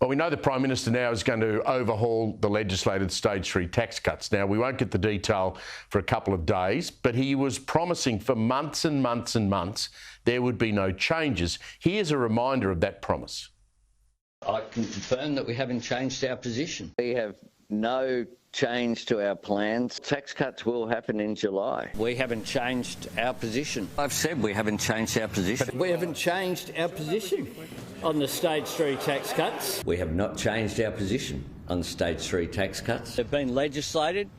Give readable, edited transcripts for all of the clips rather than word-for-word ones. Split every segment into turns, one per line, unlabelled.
Well, we know the Prime Minister now is going to overhaul the legislated Stage 3 tax cuts. Now, we won't get the detail for a couple of days, but he was promising for months and months and months there would be no changes. Here's a reminder of that promise.
I can confirm that we haven't changed our position.
We have no change to our plans. Tax cuts will happen in July.
We haven't changed our position. I've said we haven't changed our position. We haven't changed our position on the Stage 3 tax cuts. We have not changed our position on Stage 3 tax cuts. They've been legislated.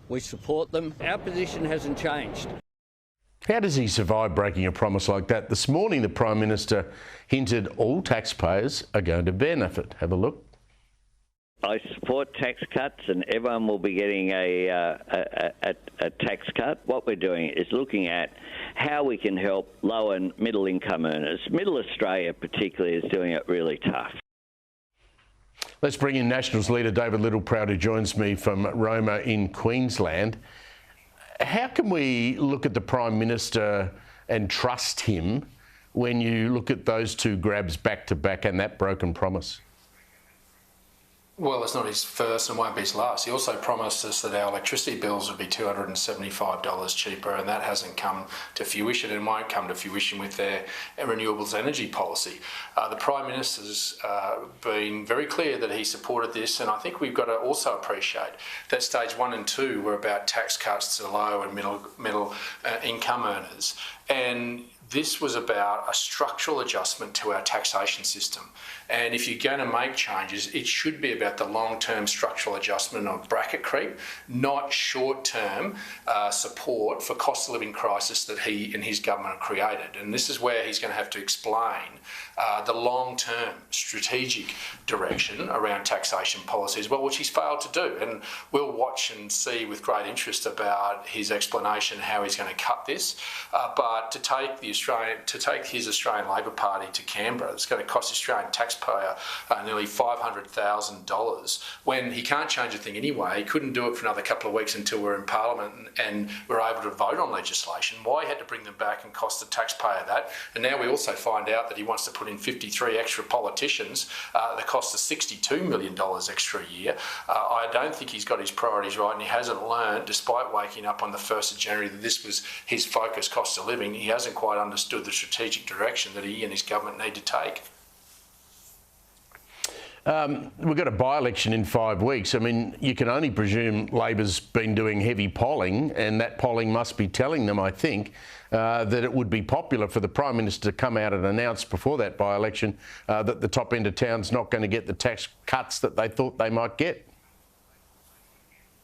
We support them. Our position hasn't changed.
How does he survive breaking a promise like that? This morning, the Prime Minister hinted all taxpayers are going to benefit. Have a look.
I support tax cuts and everyone will be getting a tax cut. What we're doing is looking at how we can help low and middle income earners. Middle Australia particularly is doing it really tough.
Let's bring in Nationals leader David Littleproud, who joins me from Roma in Queensland. How can we look at the Prime Minister and trust him when you look at those two grabs back to back and that broken promise?
Well, it's not his first and won't be his last. He also promised us that our electricity bills would be $275 cheaper, and that hasn't come to fruition and won't come to fruition with their renewables energy policy. The Prime Minister's been very clear that he supported this, and I think we've got to also appreciate that Stage 1 and 2 were about tax cuts to low and middle income earners. And this was about a structural adjustment to our taxation system. And if you're going to make changes, it should be about the long-term structural adjustment of bracket creep, not short-term support for cost of living crisis that he and his government have created. And this is where he's going to have to explain the long-term strategic direction around taxation policy as well, which he's failed to do. And we'll watch and see with great interest about his explanation how he's going to cut this. But to take his Australian Labor Party to Canberra, it's going to cost the Australian taxpayer nearly $500,000 when he can't change a thing anyway. He couldn't do it for another couple of weeks until we're in Parliament and we're able to vote on legislation. Why he had to bring them back and cost the taxpayer that? And now we also find out that he wants to put in 53 extra politicians that cost us $62 million extra a year. I don't think he's got his priorities right, and he hasn't learned, despite waking up on the 1st of January, that this was his focus, cost of living. He hasn't quite understood the strategic direction that he and his government need to take.
We've got a by-election in 5 weeks. I mean, you can only presume Labor's been doing heavy polling, and that polling must be telling them, I think, that it would be popular for the Prime Minister to come out and announce before that by-election that the top end of town's not going to get the tax cuts that they thought they might get.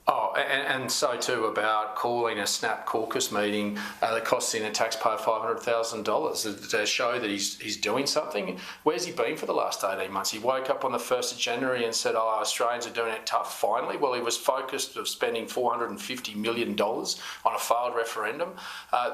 Oh, and so too about calling a snap caucus meeting that costs the taxpayer $500,000 to show that he's doing something. Where's he been for the last 18 months? He woke up on the 1st of January and said, oh, Australians are doing it tough, finally. Well, he was focused of spending $450 million on a failed referendum.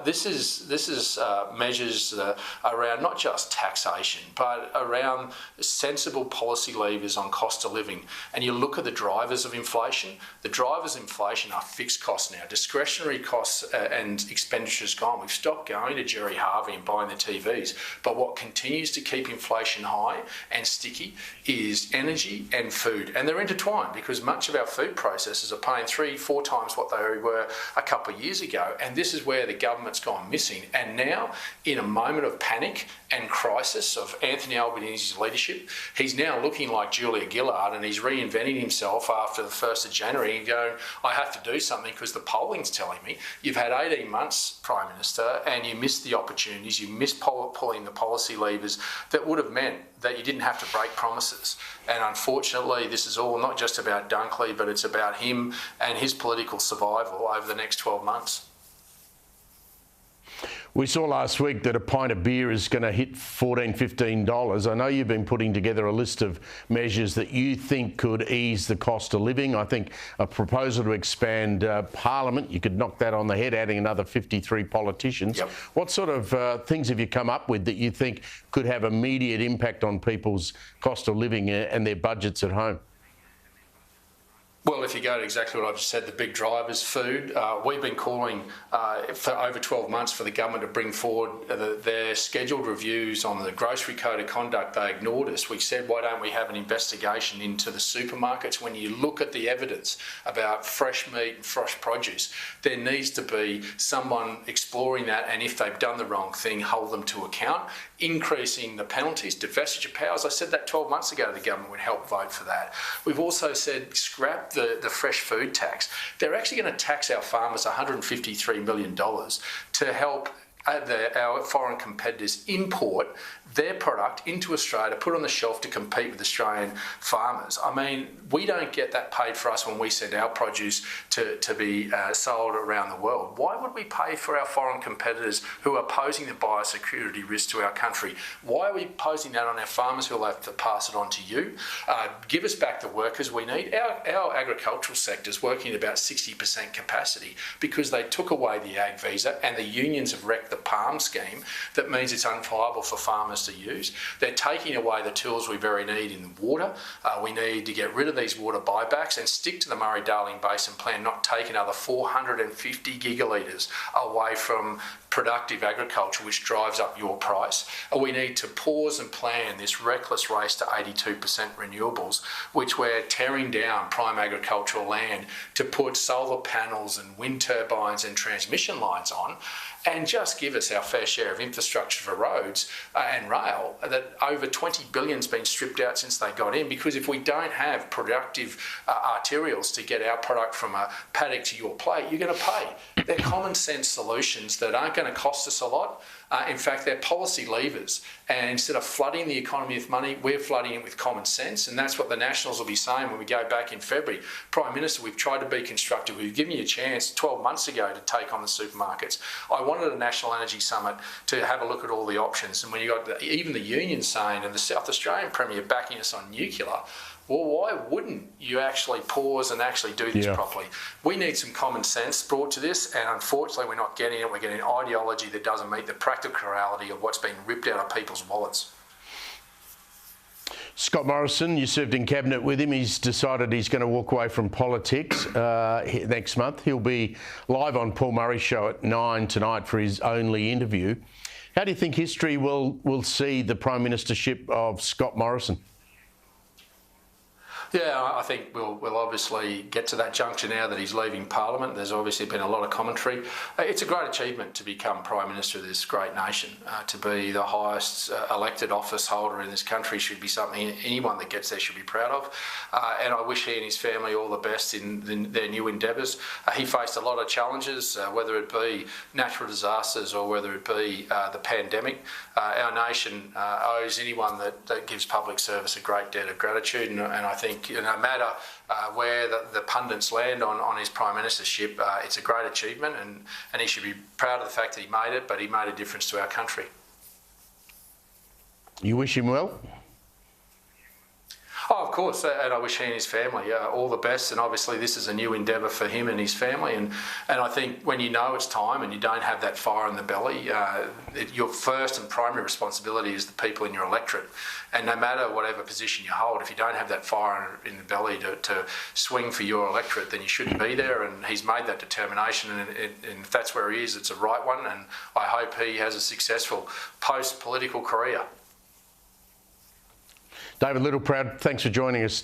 This is measures around not just taxation, but around sensible policy levers on cost of living. And you look at the drivers of inflation. The drivers of inflation are fixed costs now. Discretionary costs and expenditures gone. We've stopped going to Jerry Harvey and buying the TVs. But what continues to keep inflation high and sticky is energy and food. And they're intertwined because much of our food processors are paying 3-4 times what they were a couple of years ago. And this is where the government's gone missing. And now, in a moment of panic and crisis of Anthony Albanese's leadership, he's now looking like Julia Gillard, and he's reinventing himself after the 1st of January and going, I have to do something because the polling's telling me. You've had 18 months, Prime Minister, and you missed the opportunities, you missed pulling the policy levers that would have meant that you didn't have to break promises. And unfortunately, this is all not just about Dunkley, but it's about him and his political survival over the next 12 months.
We saw last week that a pint of beer is going to hit $14, $15. I know you've been putting together a list of measures that you think could ease the cost of living. I think a proposal to expand Parliament, you could knock that on the head, adding another 53 politicians.
Yep.
What sort of things have you come up with that you think could have immediate impact on people's cost of living and their budgets at home?
Well, if you go to exactly what I've just said, the big drivers, food, we've been calling for over 12 months for the government to bring forward their scheduled reviews on the grocery code of conduct. They ignored us. We said, why don't we have an investigation into the supermarkets? When you look at the evidence about fresh meat and fresh produce, there needs to be someone exploring that, and if they've done the wrong thing, hold them to account. Increasing the penalties, divestiture powers. I said that 12 months ago the government would help vote for that. We've also said scrap the fresh food tax. They're actually going to tax our farmers $153 million to help our foreign competitors import their product into Australia, put on the shelf to compete with Australian farmers. I mean, we don't get that paid for us when we send our produce to be sold around the world. Why would we pay for our foreign competitors who are posing the biosecurity risk to our country? Why are we posing that on our farmers who will have to pass it on to you? Give us back the workers we need. Our agricultural sector is working at about 60% capacity because they took away the ag visa and the unions have wrecked the palm scheme that means it's unviable for farmers to use. They're taking away the tools we very need in the water. We need to get rid of these water buybacks and stick to the Murray-Darling Basin plan, not take another 450 gigalitres away from productive agriculture, which drives up your price. We need to pause and plan this reckless race to 82% renewables, which we're tearing down prime agricultural land to put solar panels and wind turbines and transmission lines on, and just give us our fair share of infrastructure for roads and rail. That over $20 billion's been stripped out since they got in, because if we don't have productive arterials to get our product from a paddock to your plate, you're going to pay. They're common sense solutions that aren't going to cost us a lot. In fact, they're policy levers. And instead of flooding the economy with money, we're flooding it with common sense. And that's what the Nationals will be saying when we go back in February. Prime Minister, we've tried to be constructive. We've given you a chance 12 months ago to take on the supermarkets. I wanted a National Energy Summit to have a look at all the options. And when you got even the union saying, and the South Australian Premier backing us on nuclear, well, why wouldn't you actually pause and actually do this properly? We need some common sense brought to this, and unfortunately we're not getting it. We're getting ideology that doesn't meet the practical reality of what's been ripped out of people's wallets.
Scott Morrison, you served in Cabinet with him. He's decided he's going to walk away from politics next month. He'll be live on Paul Murray's show at 9 tonight for his only interview. How do you think history will see the Prime Ministership of Scott Morrison?
Yeah, I think we'll obviously get to that juncture now that he's leaving Parliament. There's obviously been a lot of commentary. It's a great achievement to become Prime Minister of this great nation. To be the highest elected office holder in this country should be something anyone that gets there should be proud of. And I wish he and his family all the best in their new endeavours. He faced a lot of challenges, whether it be natural disasters or whether it be the pandemic. Our nation owes anyone that gives public service a great debt of gratitude, and I think no matter where the pundits land on his Prime Ministership, it's a great achievement, and he should be proud of the fact that he made it, but he made a difference to our country.
You wish him well?
Oh, of course, and I wish he and his family all the best, and obviously this is a new endeavour for him and his family, and I think when you know it's time and you don't have that fire in the belly, your first and primary responsibility is the people in your electorate, and no matter whatever position you hold, if you don't have that fire in the belly to swing for your electorate, then you shouldn't be there, and he's made that determination, and if that's where he is, it's a right one, and I hope he has a successful post-political career.
David Littleproud, thanks for joining us.